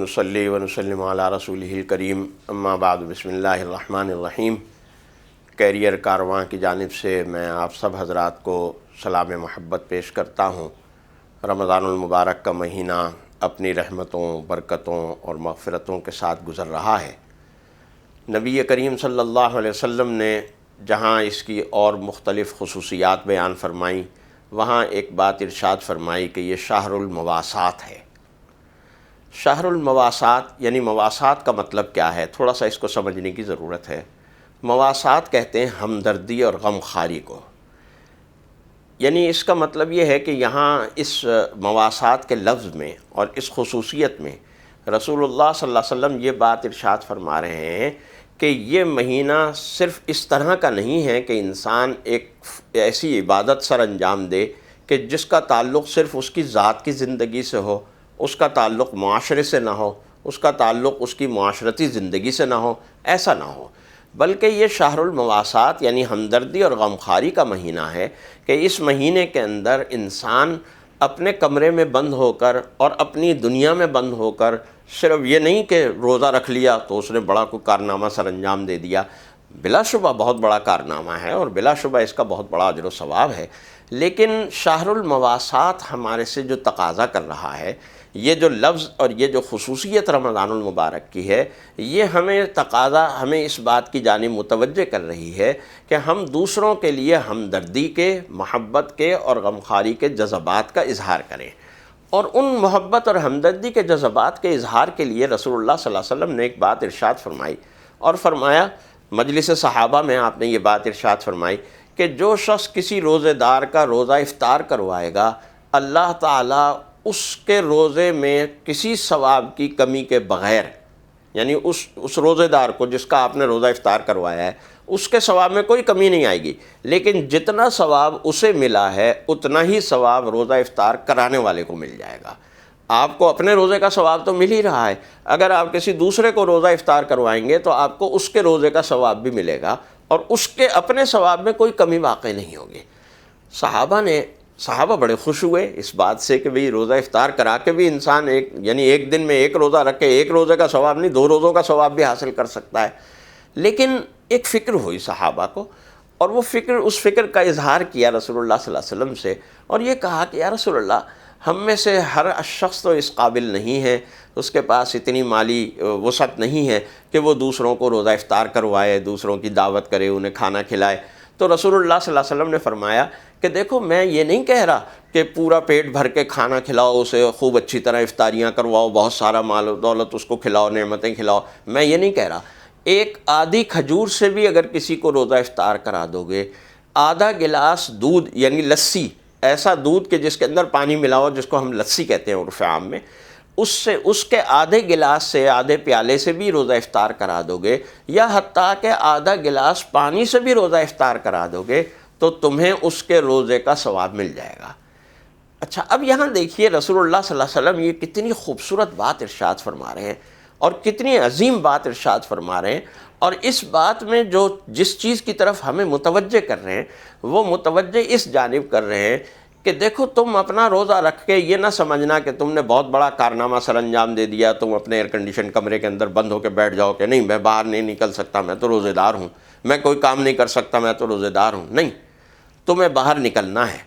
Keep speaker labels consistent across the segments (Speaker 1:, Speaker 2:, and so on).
Speaker 1: ونصلی ونسلم علی رسولہ الکریم اما بعد بسم اللہ الرحمن الرحیم۔ کیریئر کارواں کی جانب سے میں آپ سب حضرات کو سلام محبت پیش کرتا ہوں۔ رمضان المبارک کا مہینہ اپنی رحمتوں، برکتوں اور مغفرتوں کے ساتھ گزر رہا ہے۔ نبی کریم صلی اللہ علیہ وسلم نے جہاں اس کی اور مختلف خصوصیات بیان فرمائیں، وہاں ایک بات ارشاد فرمائی کہ یہ شہر المواسات ہے۔ شہر المواسات یعنی مواسات کا مطلب کیا ہے، تھوڑا سا اس کو سمجھنے کی ضرورت ہے۔ مواسات کہتے ہیں ہمدردی اور غم خواری کو، یعنی اس کا مطلب یہ ہے کہ یہاں اس مواسات کے لفظ میں اور اس خصوصیت میں رسول اللہ صلی اللہ علیہ وسلم یہ بات ارشاد فرما رہے ہیں کہ یہ مہینہ صرف اس طرح کا نہیں ہے کہ انسان ایک ایسی عبادت سر انجام دے کہ جس کا تعلق صرف اس کی ذات کی زندگی سے ہو، اس کا تعلق معاشرے سے نہ ہو، اس کا تعلق اس کی معاشرتی زندگی سے نہ ہو، ایسا نہ ہو، بلکہ یہ شہر المواسات یعنی ہمدردی اور غمخواری کا مہینہ ہے کہ اس مہینے کے اندر انسان اپنے کمرے میں بند ہو کر اور اپنی دنیا میں بند ہو کر صرف یہ نہیں کہ روزہ رکھ لیا تو اس نے بڑا کوئی کارنامہ سر انجام دے دیا، بلا شبہ بہت بڑا کارنامہ ہے اور بلا شبہ اس کا بہت بڑا اجر و ثواب ہے، لیکن شہر المواسات ہمارے سے جو تقاضا کر رہا ہے، یہ جو لفظ اور یہ جو خصوصیت رمضان المبارک کی ہے، یہ ہمیں اس بات کی جانب متوجہ کر رہی ہے کہ ہم دوسروں کے لیے ہمدردی کے، محبت کے اور غمخواری کے جذبات کا اظہار کریں، اور ان محبت اور ہمدردی کے جذبات کے اظہار کے لیے رسول اللہ صلی اللہ علیہ وسلم نے ایک بات ارشاد فرمائی اور فرمایا، مجلس صحابہ میں آپ نے یہ بات ارشاد فرمائی کہ جو شخص کسی روزے دار کا روزہ افطار کروائے گا، اللہ تعالیٰ اس کے روزے میں کسی ثواب کی کمی کے بغیر، یعنی اس روزے دار کو جس کا آپ نے روزہ افطار کروایا ہے، اس کے ثواب میں کوئی کمی نہیں آئے گی، لیکن جتنا ثواب اسے ملا ہے اتنا ہی ثواب روزہ افطار کرانے والے کو مل جائے گا۔ آپ کو اپنے روزے کا ثواب تو مل ہی رہا ہے، اگر آپ کسی دوسرے کو روزہ افطار کروائیں گے تو آپ کو اس کے روزے کا ثواب بھی ملے گا اور اس کے اپنے ثواب میں کوئی کمی واقع نہیں ہوگی۔ صحابہ بڑے خوش ہوئے اس بات سے کہ بھئی روزہ افطار کرا کے بھی انسان ایک دن میں ایک روزہ رکھ کے ایک روزے کا ثواب نہیں، 2 روزوں کا ثواب بھی حاصل کر سکتا ہے۔ لیکن ایک فکر ہوئی صحابہ کو، اور وہ اس فکر کا اظہار کیا رسول اللہ صلی اللہ علیہ وسلم سے، اور یہ کہا کہ یا رسول اللہ، ہم میں سے ہر شخص تو اس قابل نہیں ہے، اس کے پاس اتنی مالی وسعت نہیں ہے کہ وہ دوسروں کو روزہ افطار کروائے، دوسروں کی دعوت کرے، انہیں کھانا کھلائے۔ تو رسول اللہ صلی اللہ علیہ وسلم نے فرمایا کہ دیکھو، میں یہ نہیں کہہ رہا کہ پورا پیٹ بھر کے کھانا کھلاؤ، اسے خوب اچھی طرح افطاریاں کرواؤ، بہت سارا مال و دولت اس کو کھلاؤ، نعمتیں کھلاؤ، میں یہ نہیں کہہ رہا۔ ایک آدھی کھجور سے بھی اگر کسی کو روزہ افطار کرا دو گے، آدھا گلاس دودھ یعنی لسی، ایسا دودھ کہ جس کے اندر پانی ملا ہو، جس کو ہم لسی کہتے ہیں عرف عام میں، اس کے آدھے گلاس سے، آدھے پیالے سے بھی روزہ افطار کرا دو گے، یا حتیٰ کہ آدھا گلاس پانی سے بھی روزہ افطار کرا دو گے، تو تمہیں اس کے روزے کا ثواب مل جائے گا۔ اچھا، اب یہاں دیکھیے رسول اللہ صلی اللہ علیہ وسلم یہ کتنی خوبصورت بات ارشاد فرما رہے ہیں اور کتنی عظیم بات ارشاد فرما رہے ہیں، اور اس بات میں جس چیز کی طرف ہمیں متوجہ کر رہے ہیں، وہ متوجہ اس جانب کر رہے ہیں کہ دیکھو، تم اپنا روزہ رکھ کے یہ نہ سمجھنا کہ تم نے بہت بڑا کارنامہ سر انجام دے دیا، تم اپنے ایئر کنڈیشن کمرے کے اندر بند ہو کے بیٹھ جاؤ کہ نہیں، میں باہر نہیں نکل سکتا، میں تو روزے دار ہوں، میں کوئی کام نہیں کر سکتا، میں تو روزے دار ہوں۔ نہیں، تمہیں باہر نکلنا ہے،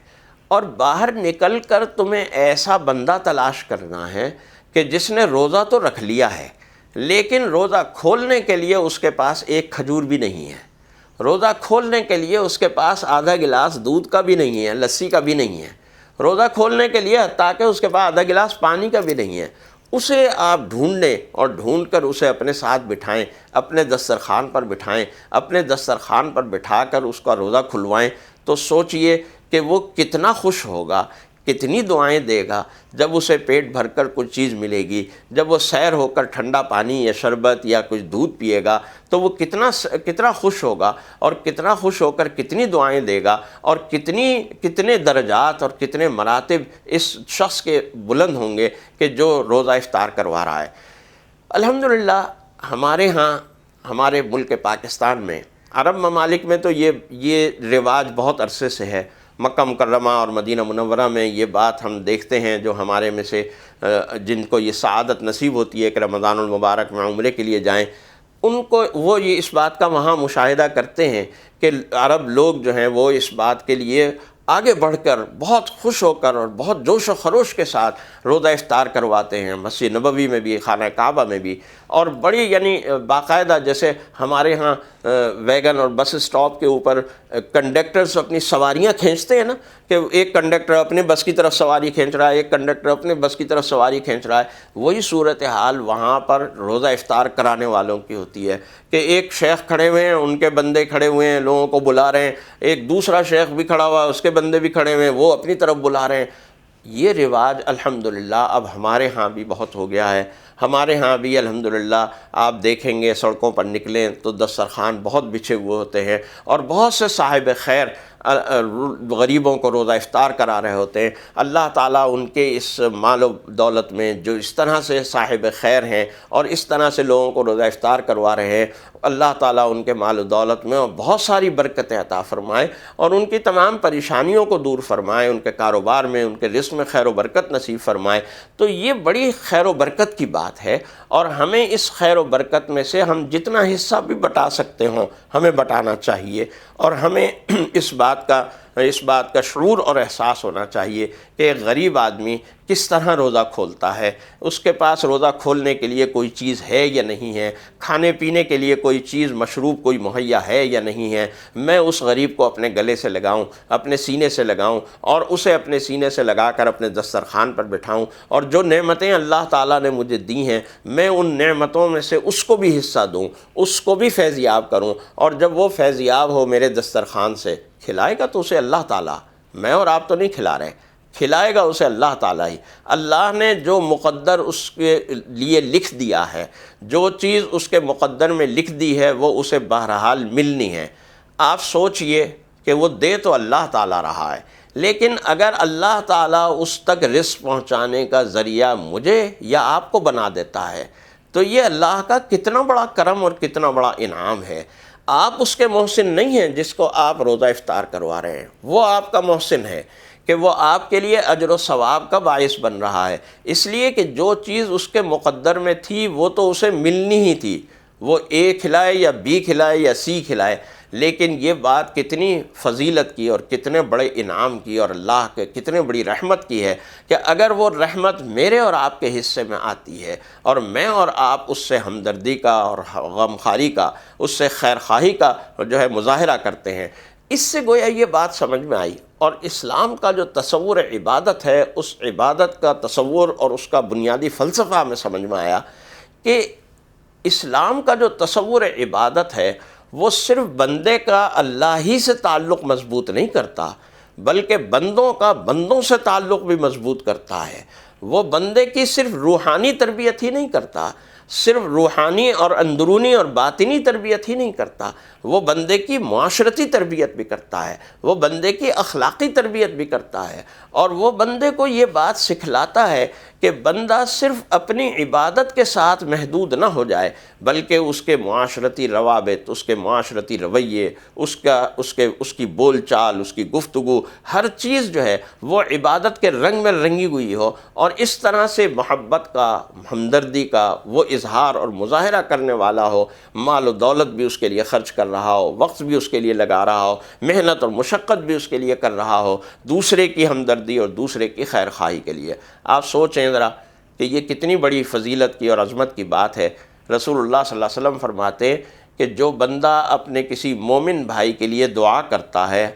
Speaker 1: اور باہر نکل کر تمہیں ایسا بندہ تلاش کرنا ہے کہ جس نے روزہ تو رکھ لیا ہے، لیکن روزہ کھولنے کے لیے اس کے پاس ایک کھجور بھی نہیں ہے، روزہ کھولنے کے لیے اس کے پاس آدھا گلاس دودھ کا بھی نہیں ہے، لسی کا بھی نہیں ہے، روزہ کھولنے کے لیے تاکہ اس کے پاس آدھا گلاس پانی کا بھی نہیں ہے۔ اسے آپ ڈھونڈیں اور ڈھونڈ کر اسے اپنے ساتھ بٹھائیں، اپنے دسترخوان پر بٹھائیں، اپنے دسترخوان پر بٹھا کر اس کا روزہ کھلوائیں، تو سوچئے کہ وہ کتنا خوش ہوگا، کتنی دعائیں دے گا جب اسے پیٹ بھر کر کچھ چیز ملے گی، جب وہ سیر ہو کر ٹھنڈا پانی یا شربت یا کچھ دودھ پیے گا تو وہ کتنا خوش ہوگا، اور کتنا خوش ہو کر کتنی دعائیں دے گا، اور کتنے درجات اور کتنے مراتب اس شخص کے بلند ہوں گے کہ جو روزہ افطار کروا رہا ہے۔ الحمدللہ ہمارے ہاں، ہمارے ملک پاکستان میں، عرب ممالک میں تو یہ رواج بہت عرصے سے ہے، مکہ مکرمہ اور مدینہ منورہ میں یہ بات ہم دیکھتے ہیں، جو ہمارے میں سے جن کو یہ سعادت نصیب ہوتی ہے کہ رمضان المبارک میں عمرے کے لیے جائیں، ان کو وہ یہ اس بات کا وہاں مشاہدہ کرتے ہیں کہ عرب لوگ جو ہیں وہ اس بات کے لیے آگے بڑھ کر بہت خوش ہو کر اور بہت جوش و خروش کے ساتھ روزہ افطار کرواتے ہیں، مسجد نبوی میں بھی، خانہ کعبہ میں بھی، اور بڑی یعنی باقاعدہ جیسے ہمارے ہاں ویگن اور بس اسٹاپ کے اوپر کنڈکٹرز اپنی سواریاں کھینچتے ہیں نا، کہ ایک کنڈکٹر اپنے بس کی طرف سواری کھینچ رہا ہے، ایک کنڈکٹر اپنے بس کی طرف سواری کھینچ رہا ہے، وہی صورتحال وہاں پر روزہ افطار کرانے والوں کی ہوتی ہے کہ ایک شیخ کھڑے ہوئے ہیں، ان کے بندے کھڑے ہوئے ہیں، لوگوں کو بلا رہے ہیں، ایک دوسرا شیخ بھی کھڑا ہوا ہے، اس کے بندے بھی کھڑے ہوئے ہیں، وہ اپنی طرف بلا رہے ہیں۔ یہ رواج الحمدللہ اب ہمارے ہاں بھی بہت ہو گیا ہے۔ ہمارے ہاں بھی الحمدللہ آپ دیکھیں گے سڑکوں پر نکلیں تو دسترخوان بہت بچھے ہوئے ہوتے ہیں، اور بہت سے صاحب خیر غریبوں کو روزہ افطار کرا رہے ہوتے ہیں۔ اللہ تعالیٰ ان کے اس مال و دولت میں جو اس طرح سے صاحب خیر ہیں اور اس طرح سے لوگوں کو روزہ افطار کروا رہے ہیں، اللہ تعالیٰ ان کے مال و دولت میں بہت ساری برکتیں عطا فرمائے اور ان کی تمام پریشانیوں کو دور فرمائے، ان کے کاروبار میں، ان کے رزق میں خیر و برکت نصیب فرمائے۔ تو یہ بڑی خیر و برکت کی بات ہے، اور ہمیں اس خیر و برکت میں سے ہم جتنا حصہ بھی بٹا سکتے ہوں ہمیں بٹانا چاہیے، اور ہمیں اس بات کا شعور اور احساس ہونا چاہیے کہ ایک غریب آدمی کس طرح روزہ کھولتا ہے، اس کے پاس روزہ کھولنے کے لیے کوئی چیز ہے یا نہیں ہے، کھانے پینے کے لیے کوئی چیز مشروب کوئی مہیا ہے یا نہیں ہے، میں اس غریب کو اپنے گلے سے لگاؤں، اپنے سینے سے لگاؤں، اور اسے اپنے سینے سے لگا کر اپنے دسترخوان پر بٹھاؤں، اور جو نعمتیں اللہ تعالیٰ نے مجھے دی ہیں میں ان نعمتوں میں سے اس کو بھی حصہ دوں، اس کو بھی فیض یاب کروں، اور جب وہ فیض یاب ہو میرے دسترخوان سے، کھلائے گا تو اسے اللہ تعالیٰ، میں اور آپ تو نہیں کھلا رہے، کھلائے گا اسے اللہ تعالیٰ ہی۔ اللہ نے جو مقدر اس کے لیے لکھ دیا ہے، جو چیز اس کے مقدر میں لکھ دی ہے، وہ اسے بہرحال ملنی ہے۔ آپ سوچئے کہ وہ دے تو اللہ تعالیٰ رہا ہے، لیکن اگر اللہ تعالیٰ اس تک رزق پہنچانے کا ذریعہ مجھے یا آپ کو بنا دیتا ہے تو یہ اللہ کا کتنا بڑا کرم اور کتنا بڑا انعام ہے۔ آپ اس کے محسن نہیں ہیں جس کو آپ روزہ افطار کروا رہے ہیں، وہ آپ کا محسن ہے کہ وہ آپ کے لیے اجر و ثواب کا باعث بن رہا ہے، اس لیے کہ جو چیز اس کے مقدر میں تھی وہ تو اسے ملنی ہی تھی، وہ اے کھلائے یا بی کھلائے یا سی کھلائے۔ لیکن یہ بات کتنی فضیلت کی اور کتنے بڑے انعام کی اور اللہ کے کتنے بڑی رحمت کی ہے کہ اگر وہ رحمت میرے اور آپ کے حصے میں آتی ہے اور میں اور آپ اس سے ہمدردی کا اور غمخواری کا، اس سے خیر خواہی کا جو ہے مظاہرہ کرتے ہیں، اس سے گویا یہ بات سمجھ میں آئی، اور اسلام کا جو تصور عبادت ہے، اس عبادت کا تصور اور اس کا بنیادی فلسفہ ہمیں سمجھ میں آیا کہ اسلام کا جو تصور عبادت ہے وہ صرف بندے کا اللہ ہی سے تعلق مضبوط نہیں کرتا، بلکہ بندوں کا بندوں سے تعلق بھی مضبوط کرتا ہے۔ وہ بندے کی صرف روحانی تربیت ہی نہیں کرتا، صرف روحانی اور اندرونی اور باطنی تربیت ہی نہیں کرتا، وہ بندے کی معاشرتی تربیت بھی کرتا ہے، وہ بندے کی اخلاقی تربیت بھی کرتا ہے، اور وہ بندے کو یہ بات سکھلاتا ہے کہ بندہ صرف اپنی عبادت کے ساتھ محدود نہ ہو جائے، بلکہ اس کے معاشرتی روابط، اس کے معاشرتی رویے، اس کی بول چال، اس کی گفتگو، ہر چیز جو ہے وہ عبادت کے رنگ میں رنگی ہوئی ہو، اور اس طرح سے محبت کا، ہمدردی کا وہ اظہار اور مظاہرہ کرنے والا ہو، مال و دولت بھی اس کے لیے خرچ کر رہا ہو، وقت بھی اس کے لیے لگا رہا ہو، محنت اور مشقت بھی اس کے لیے کر رہا ہو، دوسرے کی ہمدردی اور دوسرے کی خیر خواہی کے لیے۔ آپ سوچیں ذرا کہ یہ کتنی بڑی فضیلت کی اور عظمت کی بات ہے۔ رسول اللہ صلی اللہ علیہ وسلم فرماتے کہ جو بندہ اپنے کسی مومن بھائی کے لیے دعا کرتا ہے،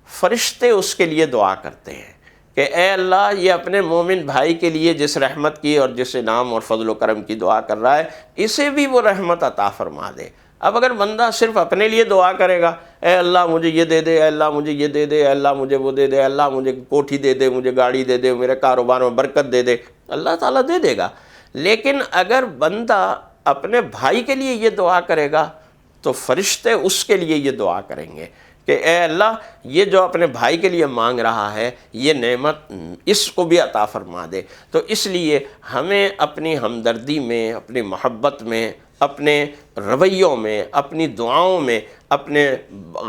Speaker 1: فرشتے اس کے لیے دعا کرتے ہیں کہ اے اللہ، یہ اپنے مومن بھائی کے لیے جس رحمت کی اور جس انعام اور فضل و کرم کی دعا کر رہا ہے، اسے بھی وہ رحمت عطا فرما دے۔ اب اگر بندہ صرف اپنے لیے دعا کرے گا، اے اللہ مجھے یہ دے دے، اے اللہ مجھے یہ دے دے، اے اللہ مجھے وہ دے دے، اے اللہ مجھے کوٹھی دے دے، مجھے گاڑی دے دے، میرے کاروبار میں برکت دے دے، اللہ تعالیٰ دے دے گا۔ لیکن اگر بندہ اپنے بھائی کے لیے یہ دعا کرے گا تو فرشتے اس کے لیے یہ دعا کریں گے کہ اے اللہ، یہ جو اپنے بھائی کے لیے مانگ رہا ہے، یہ نعمت اس کو بھی عطا فرما دے۔ تو اس لیے ہمیں اپنی ہمدردی میں، اپنی محبت میں، اپنے رویوں میں، اپنی دعاؤں میں اپنے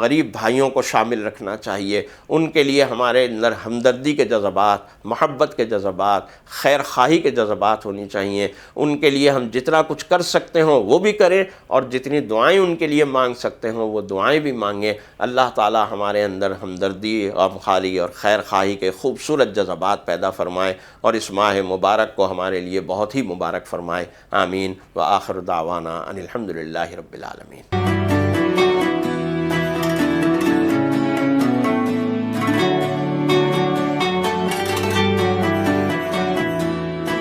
Speaker 1: غریب بھائیوں کو شامل رکھنا چاہیے، ان کے لیے ہمارے اندر ہمدردی کے جذبات، محبت کے جذبات، خیر خواہی کے جذبات ہونی چاہیے، ان کے لیے ہم جتنا کچھ کر سکتے ہوں وہ بھی کریں، اور جتنی دعائیں ان کے لیے مانگ سکتے ہوں وہ دعائیں بھی مانگیں۔ اللہ تعالی ہمارے اندر ہمدردی، غمخواری اور خیر خواہی کے خوبصورت جذبات پیدا فرمائے، اور اس ماہ مبارک کو ہمارے لیے بہت ہی مبارک فرمائے۔ آمین۔ وآخر دعوانا ان الحمد للہ رب العالمین۔